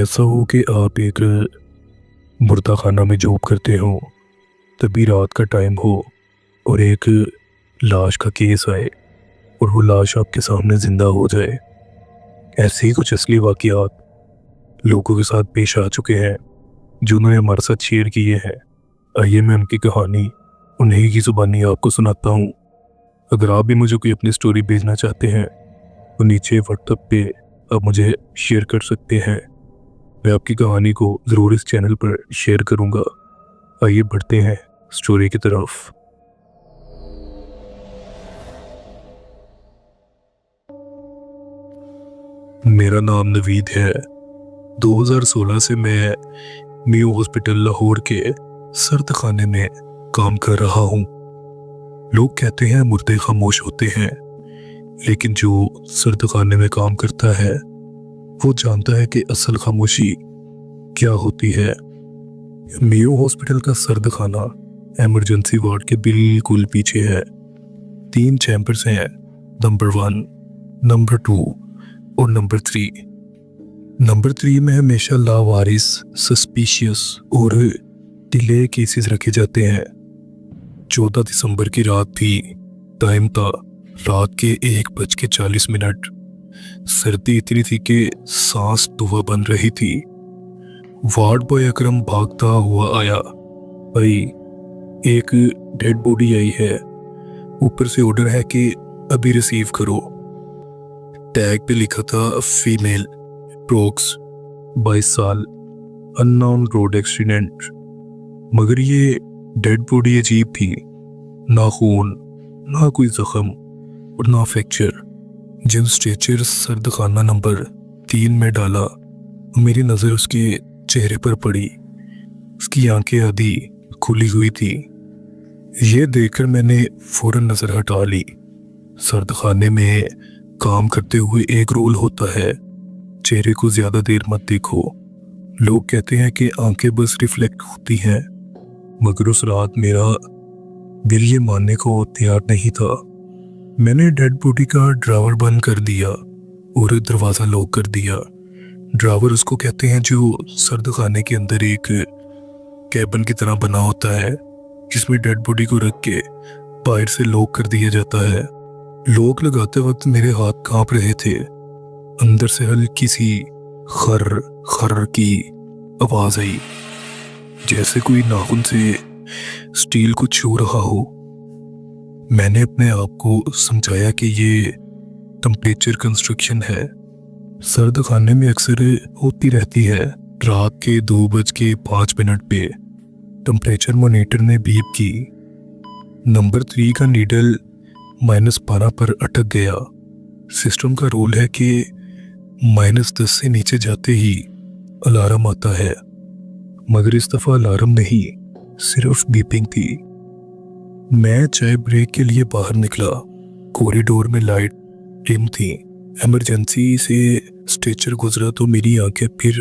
ऐसा हो कि आप एक मुर्दा खाना में जॉब करते हो, तभी रात का टाइम हो और एक लाश का केस आए और वो लाश आपके सामने ज़िंदा हो जाए। ऐसे ही कुछ असली वाक़यात लोगों के साथ पेश आ चुके हैं जो उन्होंने हमारे साथ शेयर किए हैं। आइए मैं उनकी कहानी उन्हीं की ज़ुबानी आपको सुनाता हूँ। अगर आप भी मुझे कोई अपनी स्टोरी भेजना चाहते हैं तो नीचे व्हाट्सएप पे आप मुझे शेयर कर सकते हैं। मैं आपकी कहानी को ज़रूर इस चैनल पर शेयर करूँगा। आइए बढ़ते हैं स्टोरी की तरफ। मेरा नाम नवीद है। 2016 से मैं मियो हॉस्पिटल लाहौर के सर्द खाने में काम कर रहा हूँ। लोग कहते हैं मुर्दे खामोश होते हैं, लेकिन जो सर्द खाने में काम करता है वो जानता है कि असल खामोशी क्या होती है। मियो हॉस्पिटल का सर्द खाना इमरजेंसी वार्ड के बिल्कुल पीछे है। 3 चैम्बर्स हैं, नंबर 1, नंबर 2 और नंबर 3। नंबर 3 में हमेशा लावारिस, सस्पिशियस और डिले केसेस रखे जाते हैं। 14 दिसंबर की रात थी। टाइम था रात के 1:40। सर्दी इतनी थी कि सांस दुआ बन रही थी। वार्ड बॉय अकरम भागता हुआ आया। भाई, एक डेड बॉडी आई है, ऊपर से ऑर्डर है कि अभी रिसीव करो। टैग पे लिखा था फीमेल, प्रोक्स 22 साल, अननोन रोड एक्सीडेंट। मगर ये डेड बॉडी अजीब थी। ना खून, ना कोई जख्म और ना फ्रैक्चर। जब स्ट्रेचर सर्द खाना नंबर 3 में डाला, मेरी नज़र उसके चेहरे पर पड़ी। उसकी आंखें आधी खुली हुई थी। ये देखकर मैंने फौरन नज़र हटा ली। सर्द खाने में काम करते हुए एक रूल होता है, चेहरे को ज़्यादा देर मत देखो। लोग कहते हैं कि आंखें बस रिफ्लेक्ट होती हैं, मगर उस रात मेरा दिल ये मानने को तैयार नहीं था। मैंने डेड बॉडी का ड्रावर बंद कर दिया और दरवाज़ा लॉक कर दिया। ड्रावर उसको कहते हैं जो सर्द खाने के अंदर एक कैबिन की तरह बना होता है, जिसमें डेड बॉडी को रख के बाहर से लॉक कर दिया जाता है। लॉक लगाते वक्त मेरे हाथ कांप रहे थे। अंदर से हल्की सी खर खर की आवाज आई, जैसे कोई नाखून से स्टील को छू रहा हो। मैंने अपने आप को समझाया कि ये टेम्परेचर कंस्ट्रक्शन है, सर्द खाने में अक्सर होती रहती है। रात के 2:05 पे टेम्परेचर मॉनिटर ने बीप की। नंबर 3 का नीडल -12 पर अटक गया। सिस्टम का रूल है कि -10 से नीचे जाते ही अलार्म आता है, मगर इस दफा अलार्म नहीं, सिर्फ बीपिंग थी। मैं चाय ब्रेक के लिए बाहर निकला। कॉरिडोर में लाइट डिम थी। इमरजेंसी से स्ट्रेचर गुजरा तो मेरी आंखें फिर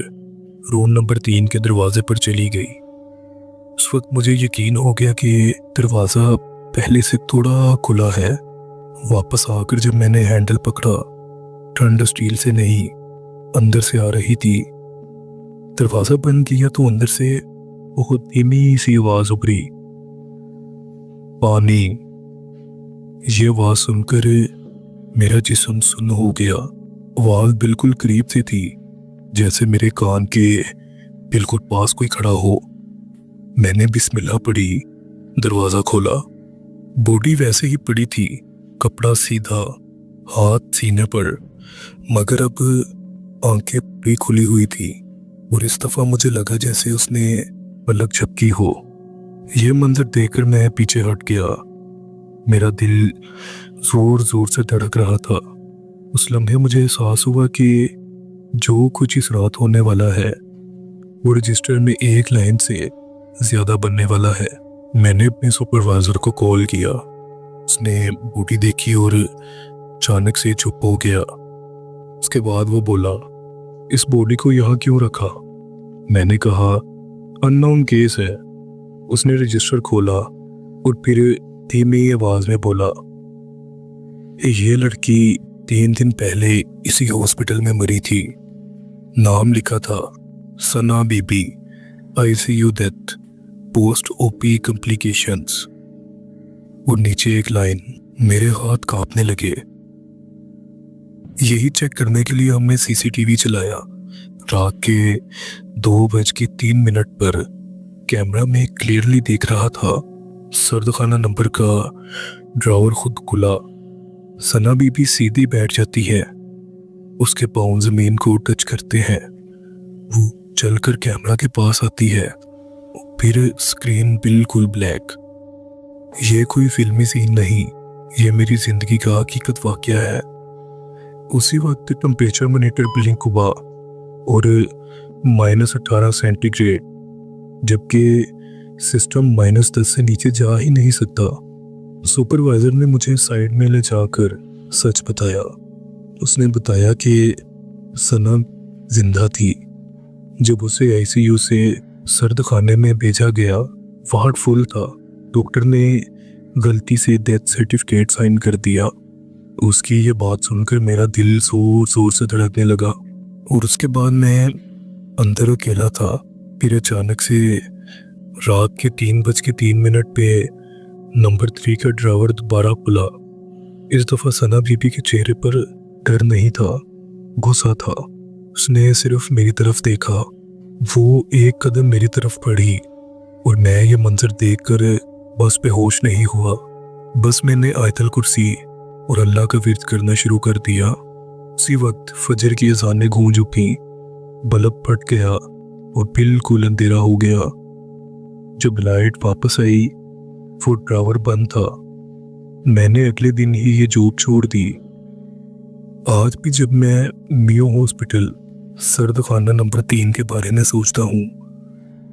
रूम नंबर 3 के दरवाजे पर चली गई। उस वक्त मुझे यकीन हो गया कि दरवाज़ा पहले से थोड़ा खुला है। वापस आकर जब मैंने हैंडल पकड़ा, ठंड स्टील से नहीं, अंदर से आ रही थी। दरवाज़ा बंद किया तो अंदर से बहुत धीमी सी आवाज़ उभरी, पानी। ये आवाज़ सुनकर मेरा जिस्म सुन्न हो गया। आवाज़ बिल्कुल करीब से थी, जैसे मेरे कान के बिल्कुल पास कोई खड़ा हो। मैंने बिस्मिल्लाह पढ़ी, दरवाज़ा खोला। बॉडी वैसे ही पड़ी थी, कपड़ा सीधा, हाथ सीने पर, मगर अब आंखें पूरी खुली हुई थी। और इस दफ़ा मुझे लगा जैसे उसने पलक झपकी हो। यह मंजर देखकर मैं पीछे हट गया। मेरा दिल जोर जोर से धड़क रहा था। उस लम्हे मुझे एहसास हुआ कि जो कुछ इस रात होने वाला है वो रजिस्टर में एक लाइन से ज़्यादा बनने वाला है। मैंने अपने सुपरवाइज़र को कॉल किया। उसने बॉडी देखी और अचानक से चुप हो गया। उसके बाद वो बोला, इस बॉडी को यहाँ क्यों रखा? मैंने कहा, अननोन केस है। उसने रजिस्टर खोला और फिर धीमी आवाज में बोला, ये लड़की 3 दिन पहले इसी हॉस्पिटल में मरी थी। नाम लिखा था Sana Bibi, ICU death, post op complications. और नीचे एक लाइन। मेरे हाथ कांपने लगे। यही चेक करने के लिए हमने सीसीटीवी चलाया। रात के 2:03 पर कैमरा में क्लियरली दिख रहा था सर्दखाना नंबर का ड्रॉवर खुद खुला। सना बीबी सीधी बैठ जाती है, उसके पाँव जमीन को टच करते हैं। वो चलकर कैमरा के पास आती है, फिर स्क्रीन बिल्कुल ब्लैक। ये कोई फिल्मी सीन नहीं, ये मेरी जिंदगी का हकीकत वाकया है। उसी वक्त टेम्परेचर मॉनिटर ब्लिंक हुआ और -18 सेंटीग्रेड, जबकि सिस्टम -10 से नीचे जा ही नहीं सकता। सुपरवाइजर ने मुझे साइड में ले जाकर सच बताया। उसने बताया कि सना जिंदा थी। जब उसे आईसीयू से सर्द खाने में भेजा गया, वार्ड फुल था। डॉक्टर ने गलती से डेथ सर्टिफिकेट साइन कर दिया। उसकी ये बात सुनकर मेरा दिल जोर जोर से धड़कने लगा। और उसके बाद मैं अंदर अकेला था। फिर अचानक से रात के 3:03 पे नंबर 3 का ड्राइवर दोबारा खुला। इस दफा सना बीबी के चेहरे पर डर नहीं था, गुस्सा था। उसने सिर्फ मेरी तरफ देखा। वो एक कदम मेरी तरफ बढ़ी और मैं ये मंजर देखकर बस बेहोश नहीं हुआ। बस मैंने आयतल कुर्सी और अल्लाह का विर्द करना शुरू कर दिया। उसी वक्त फजर की अज़ानें गूंज उठी, बल्ब फट गया और बिल्कुल अंधेरा हो गया। जब लाइट वापस आई, वो ड्रावर बंद था। मैंने अगले दिन ही ये जॉब छोड़ दी। आज भी जब मैं मियो हॉस्पिटल सर्द खाना नंबर 3 के बारे में सोचता हूँ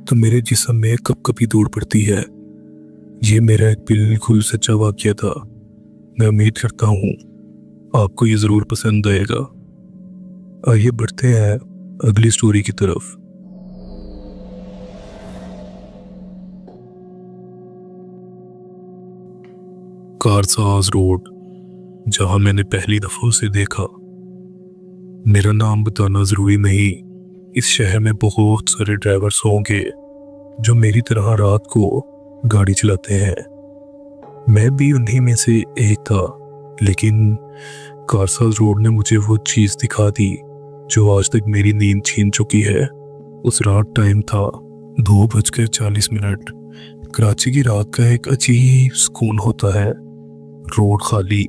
तो मेरे जिस्म में कपकपी दौड़ पड़ती है। ये मेरा एक बिल्कुल सच्चा वाकया था। मैं उम्मीद करता हूँ आपको ये ज़रूर पसंद आएगा। आइए बढ़ते हैं अगली स्टोरी की तरफ। कारसाज रोड, जहां मैंने पहली दफा उसे देखा। मेरा नाम बताना जरूरी नहीं। इस शहर में बहुत सारे ड्राइवर्स होंगे जो मेरी तरह रात को गाड़ी चलाते हैं। मैं भी उन्हीं में से एक था, लेकिन कारसाज रोड ने मुझे वो चीज़ दिखा दी जो आज तक मेरी नींद छीन चुकी है। उस रात टाइम था 2:40। कराची की रात का एक अजीब सुकून होता है। रोड खाली,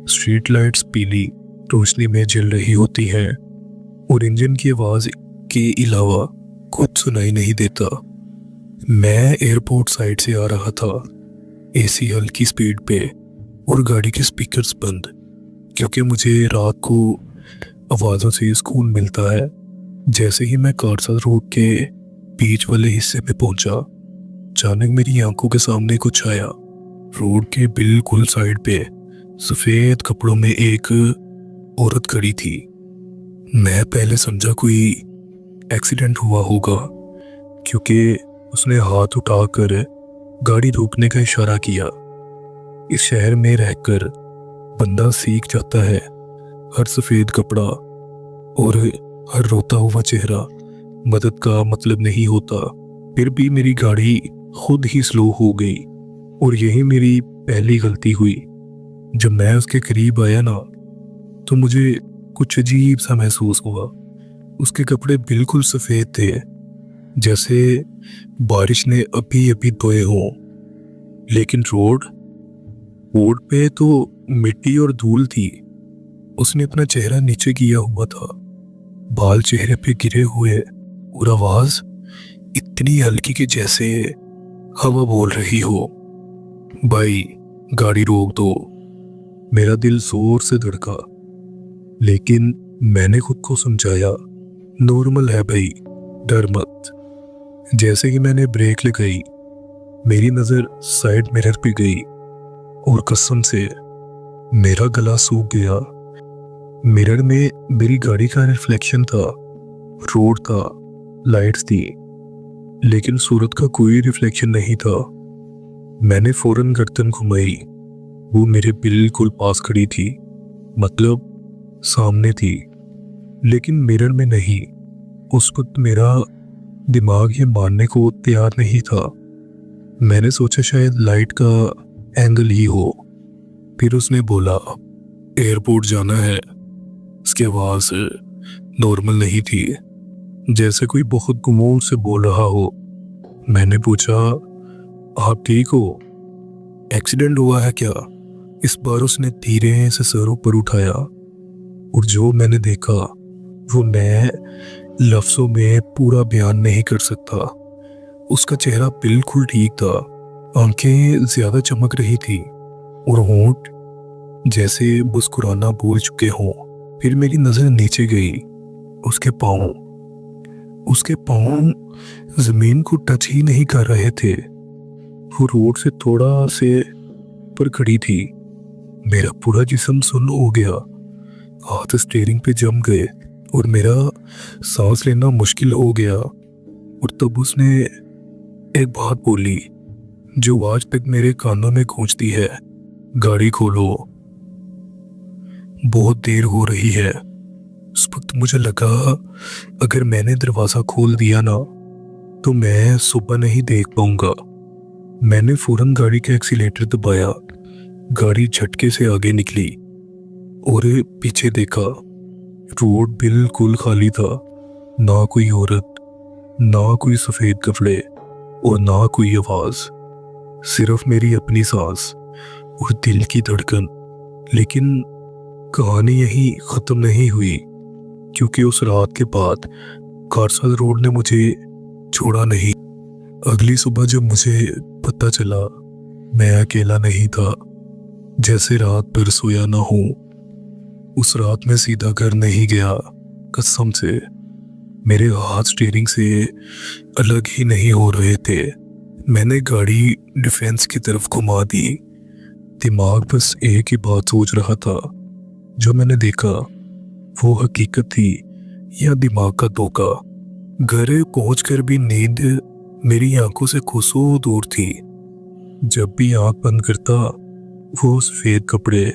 स्ट्रीट लाइट्स पीली रोशनी में जल रही होती हैं और इंजन की आवाज़ के अलावा कुछ सुनाई नहीं देता। मैं एयरपोर्ट साइड से आ रहा था, एसी हल्की स्पीड पे और गाड़ी के स्पीकर्स बंद, क्योंकि मुझे रात को आवाज़ों से सुकून मिलता है। जैसे ही मैं कारसाज रोड के बीच वाले हिस्से में पहुंचा, अचानक मेरी आंखों के सामने कुछ आया। रोड के बिल्कुल साइड पे सफ़ेद कपड़ों में एक औरत खड़ी थी। मैं पहले समझा कोई एक्सीडेंट हुआ होगा, क्योंकि उसने हाथ उठाकर गाड़ी रोकने का इशारा किया। इस शहर में रहकर बंदा सीख जाता है हर सफ़ेद कपड़ा और हर रोता हुआ चेहरा मदद का मतलब नहीं होता। फिर भी मेरी गाड़ी खुद ही स्लो हो गई और यही मेरी पहली गलती हुई। जब मैं उसके करीब आया ना, तो मुझे कुछ अजीब सा महसूस हुआ। उसके कपड़े बिल्कुल सफ़ेद थे, जैसे बारिश ने अभी अभी धोए हों। लेकिन रोड पे तो मिट्टी और धूल थी। उसने अपना चेहरा नीचे किया हुआ था, बाल चेहरे पे गिरे हुए और आवाज़ इतनी हल्की कि जैसे हवा बोल रही हो, भाई गाड़ी रोक दो। मेरा दिल जोर से धड़का, लेकिन मैंने खुद को समझाया, नॉर्मल है भाई, डर मत। जैसे ही मैंने ब्रेक लगाई, मेरी नज़र साइड मिरर पे गई और कसम से मेरा गला सूख गया। मिरर में मेरी गाड़ी का रिफ्लेक्शन था, रोड था, लाइट्स थी, लेकिन सूरत का कोई रिफ्लेक्शन नहीं था। मैंने फौरन गर्दन घुमाई। वो मेरे बिल्कुल पास खड़ी थी, मतलब सामने थी, लेकिन मिरर में नहीं। उस वक्त मेरा दिमाग ये मानने को तैयार नहीं था। मैंने सोचा शायद लाइट का एंगल ही हो। फिर उसने बोला, एयरपोर्ट जाना है। उसकी आवाज़ नॉर्मल नहीं थी, जैसे कोई बहुत गुमोन से बोल रहा हो। मैंने पूछा, आप ठीक हो? एक्सीडेंट हुआ है क्या? इस बार उसने धीरे से सर ऊपर उठाया और जो मैंने देखा वो मैं लफ्ज़ों में पूरा बयान नहीं कर सकता। उसका चेहरा बिल्कुल ठीक था, आंखें ज्यादा चमक रही थी और होंठ जैसे मुस्कुराना भूल चुके हों। फिर मेरी नजर नीचे गई। उसके पाँव जमीन को टच ही नहीं कर रहे थे। वो रोड से थोड़ा से पर खड़ी थी। मेरा पूरा जिस्म सुन्न हो गया, हाथ स्टीयरिंग पे जम गए और मेरा सांस लेना मुश्किल हो गया। और तब उसने एक बात बोली जो आज तक मेरे कानों में गूंजती है, गाड़ी खोलो, बहुत देर हो रही है। उस वक्त मुझे लगा अगर मैंने दरवाज़ा खोल दिया ना तो मैं सुबह नहीं देख पाऊंगा। मैंने फौरन गाड़ी का एक्सीलेटर दबाया। गाड़ी झटके से आगे निकली और पीछे देखा। रोड बिल्कुल खाली था, ना कोई औरत, ना कोई सफेद कपड़े और ना कोई आवाज, सिर्फ मेरी अपनी सांस और दिल की धड़कन। लेकिन कहानी यहीं खत्म नहीं हुई, क्योंकि उस रात के बाद कारसाल रोड ने मुझे छोड़ा नहीं। अगली सुबह जब मुझे पता चला मैं अकेला नहीं था, जैसे रात भर सोया ना हूं, उस रात में सीधा घर नहीं गया। कसम से मेरे हाथ स्टीयरिंग से अलग ही नहीं हो रहे थे। मैंने गाड़ी डिफेंस की तरफ घुमा दी। दिमाग बस एक ही बात सोच रहा था, जो मैंने देखा वो हकीकत थी या दिमाग का धोखा। घर पहुंचकर भी नींद मेरी आंखों से कोसों दूर थी। जब भी आंख बंद करता वो सफेद कपड़े,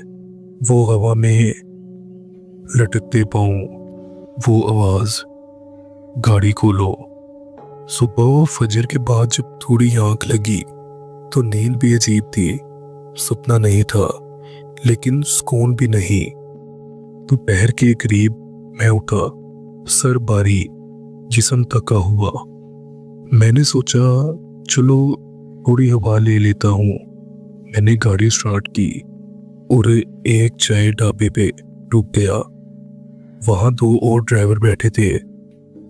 वो हवा में लटकते पाँव, वो आवाज, गाड़ी खोलो। सुबह फजर के बाद जब थोड़ी आंख लगी तो नींद भी अजीब थी। सपना नहीं था लेकिन सुकून भी नहीं। दोपहर के करीब मैं उठा, सर भारी, जिस्म थका हुआ। मैंने सोचा चलो थोड़ी हवा ले लेता हूँ। मैंने गाड़ी स्टार्ट की और एक चाय ढाबे पे रुक गया। वहां 2 और ड्राइवर बैठे थे।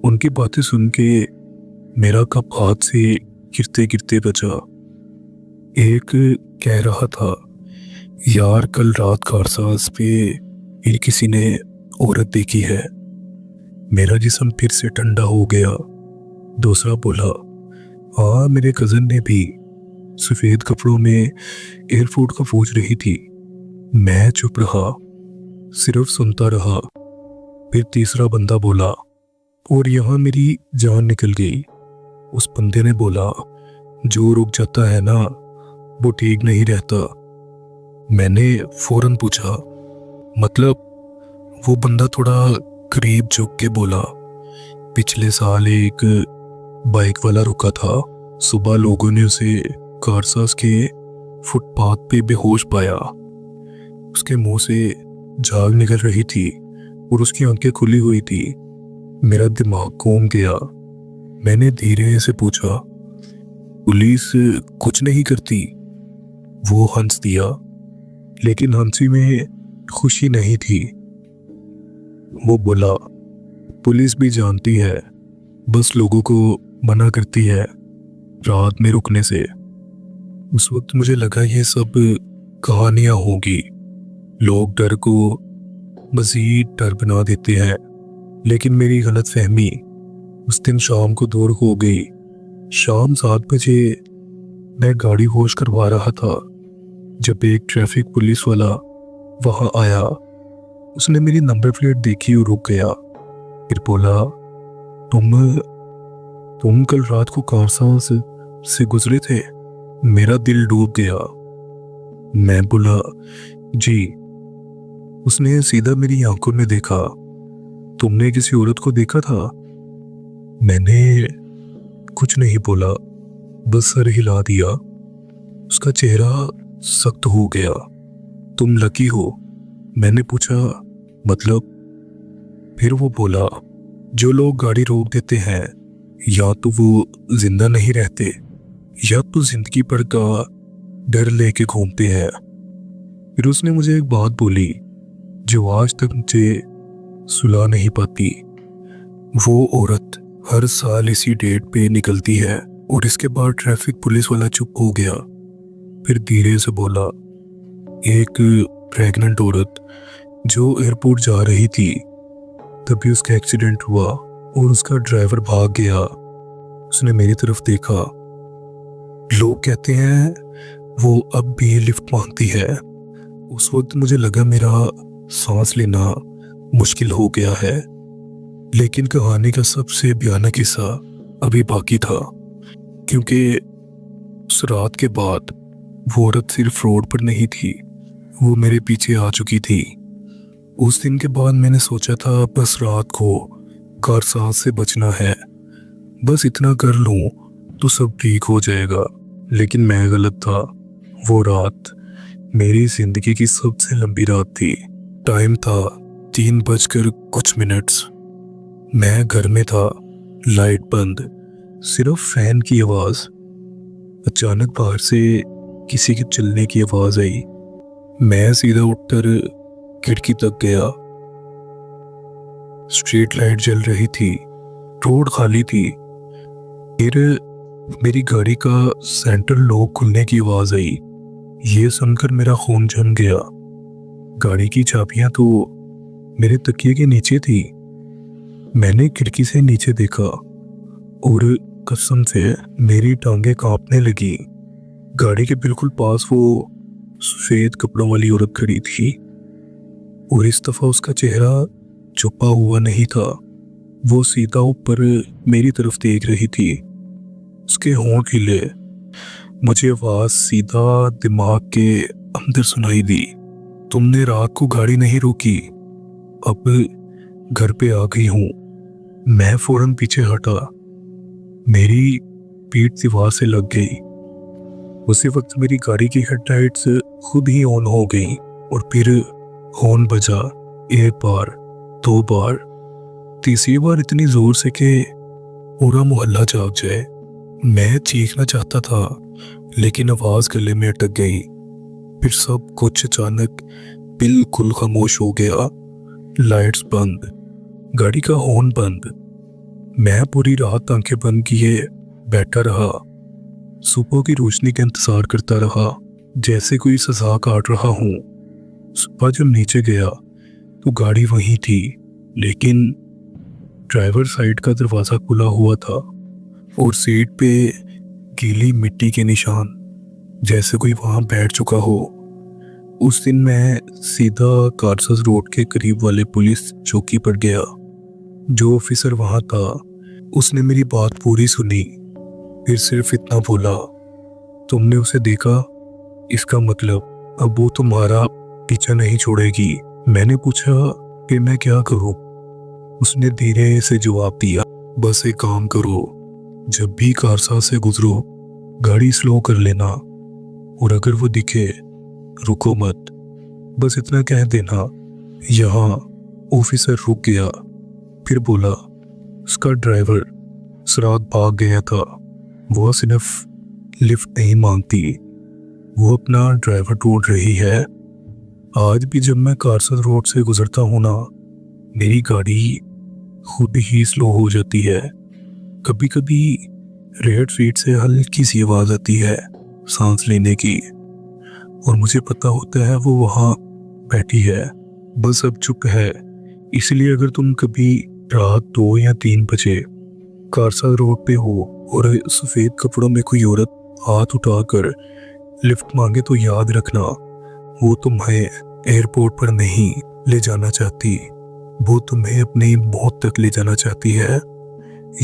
उनकी बातें सुन के मेरा कप हाथ से गिरते गिरते बचा। एक कह रहा था, यार कल रात कारसाज पे फिर किसी ने औरत देखी है। मेरा जिस्म फिर से ठंडा हो गया। दूसरा बोला, हाँ मेरे कजन ने भी, सफेद कपड़ों में एयरपोर्ट का पूछ रही थी। मैं चुप रहा, सिर्फ सुनता रहा। फिर तीसरा बंदा बोला, और यहाँ मेरी जान निकल गई। उस बंदे ने बोला, जो रुक जाता है ना वो ठीक नहीं रहता। मैंने फौरन पूछा, मतलब? वो बंदा थोड़ा करीब झुक के बोला, पिछले साल एक बाइक वाला रुका था। सुबह लोगों ने उसे कारसाज के फुटपाथ पे बेहोश पाया। उसके मुंह से झाग निकल रही थी और उसकी आंखें खुली हुई थी। मेरा दिमाग घूम गया। मैंने धीरे से पूछा, पुलिस कुछ नहीं करती? वो हंस दिया, लेकिन हंसी में खुशी नहीं थी। वो बोला, पुलिस भी जानती है, बस लोगों को मना करती है रात में रुकने से। उस वक्त मुझे लगा ये सब कहानियां होगी, लोग डर को मजीद डर बना देते हैं। लेकिन मेरी गलत फहमी उस दिन शाम को दूर हो गई। शाम 7 बजे मैं गाड़ी वॉश करवा रहा था जब एक ट्रैफिक पुलिस वाला वहां आया। उसने मेरी नंबर प्लेट देखी और रुक गया। फिर बोला, तुम कल रात को कारसाज से गुजरे थे? मेरा दिल डूब गया। मैं बोला, जी। उसने सीधा मेरी आंखों में देखा, तुमने किसी औरत को देखा था? मैंने कुछ नहीं बोला, बस सर हिला दिया। उसका चेहरा सख्त हो गया। तुम लकी हो? मैंने पूछा, मतलब? फिर वो बोला, जो लोग गाड़ी रोक देते हैं या तो वो जिंदा नहीं रहते या तो जिंदगी भर का डर लेके घूमते हैं। फिर उसने मुझे एक बात बोली जो आज तक मुझे सुला नहीं पाती। वो औरत हर साल इसी डेट पे निकलती है। और इसके बाद ट्रैफिक पुलिस वाला चुप हो गया। फिर धीरे से बोला, एक प्रेग्नेंट औरत जो एयरपोर्ट जा रही थी, तभी उसका एक्सीडेंट हुआ और उसका ड्राइवर भाग गया। उसने मेरी तरफ देखा। लोग कहते हैं वो अब भी लिफ्ट मांगती है। उस वक्त मुझे लगा मेरा सांस लेना मुश्किल हो गया है। लेकिन कहानी का सबसे भयानक हिस्सा अभी बाकी था, क्योंकि उस रात के बाद वो औरत सिर्फ रोड पर नहीं थी, वो मेरे पीछे आ चुकी थी। उस दिन के बाद मैंने सोचा था बस रात को कारसाज से बचना है, बस इतना कर लूं तो सब ठीक हो जाएगा। लेकिन मैं गलत था। वो रात मेरी जिंदगी की सबसे लंबी रात थी। टाइम था 3:00 मैं घर में था, लाइट बंद, सिर्फ फैन की आवाज। अचानक बाहर से किसी के चलने की आवाज आई। मैं सीधा उठकर खिड़की तक गया। स्ट्रीट लाइट जल रही थी, रोड खाली थी। फिर मेरी गाड़ी का सेंट्रल लॉक खुलने की आवाज आई। ये सुनकर मेरा खून जम गया। गाड़ी की चाबियां तो मेरे तकिए के नीचे थी। मैंने खिड़की से नीचे देखा और कसम से मेरी टांगें कांपने लगी। गाड़ी के बिल्कुल पास वो सफेद कपड़ों वाली औरत खड़ी थी और इस दफा उसका चेहरा छुपा हुआ नहीं था। वो सीधा ऊपर मेरी तरफ देख रही थी। उसके होंठ हिले। मुझे आवाज सीधा दिमाग के अंदर सुनाई दी, तुमने रात को गाड़ी नहीं रोकी, अब घर पे आ गई हूं। मैं फौरन पीछे हटा। मेरी पीठ दीवार से लग गई। उसी वक्त मेरी गाड़ी की हेडलाइट्स खुद ही ऑन हो गई और फिर हॉर्न बजा। 1 बार, 2 बार, तीसरी बार इतनी जोर से कि पूरा मोहल्ला जाग जाए। मैं चीखना चाहता था लेकिन आवाज गले में अटक गई। फिर सब कुछ अचानक बिल्कुल खामोश हो गया। लाइट्स बंद, गाड़ी का हॉर्न बंद। मैं पूरी रात आंखें बंद किए बैठा रहा। सुबह की रोशनी का इंतजार करता रहा, जैसे कोई सजा काट रहा हूं। सुबह जब नीचे गया तो गाड़ी वहीं थी, लेकिन ड्राइवर साइड का दरवाजा खुला हुआ था और सीट पे गीली मिट्टी के निशान, जैसे कोई वहां बैठ चुका हो। उस दिन मैं सीधा कारसस रोड के करीब वाले पुलिस चौकी पर गया। जो ऑफिसर वहां था उसने मेरी बात पूरी सुनी, फिर सिर्फ इतना बोला, तुमने उसे देखा, इसका मतलब अब वो तुम्हारा पीछा नहीं छोड़ेगी। मैंने पूछा कि मैं क्या करूं? उसने धीरे से जवाब दिया, बस एक काम करो, जब भी कारसा से गुजरो गाड़ी स्लो कर लेना और अगर वो दिखे रुको मत, बस इतना कह देना। यहाँ ऑफिसर रुक गया, फिर बोला, उसका ड्राइवर सरात भाग गया था, वो सिर्फ लिफ्ट नहीं मांगती, वो अपना ड्राइवर ढूंढ रही है। आज भी जब मैं कारसद रोड से गुजरता हूं ना, मेरी गाड़ी खुद ही स्लो हो जाती है। कभी कभी रेड सीट से हल्की सी आवाज आती है सांस लेने की, और मुझे पता होता है वो वहां बैठी है, बस अब चुप है। इसलिए अगर तुम कभी रात 2 या 3 बजे कारसा रोड पे हो और सफेद कपड़ों में कोई औरत हाथ उठाकर लिफ्ट मांगे तो याद रखना, वो तुम्हें एयरपोर्ट पर नहीं ले जाना चाहती, वो तुम्हें अपनी मौत तक ले जाना चाहती है।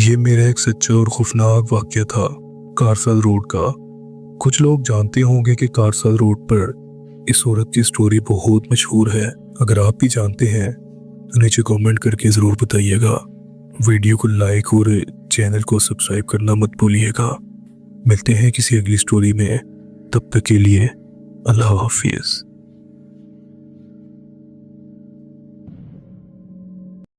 ये मेरा एक सच्चा और खौफनाक वाकया था कारसाद रोड का। कुछ लोग जानते होंगे कि कारसाद रोड पर इस औरत की स्टोरी बहुत मशहूर है। अगर आप भी जानते हैं तो नीचे कमेंट करके ज़रूर बताइएगा। वीडियो को लाइक और चैनल को सब्सक्राइब करना मत भूलिएगा। मिलते हैं किसी अगली स्टोरी में, तब तक के लिए अल्लाह हाफिज़।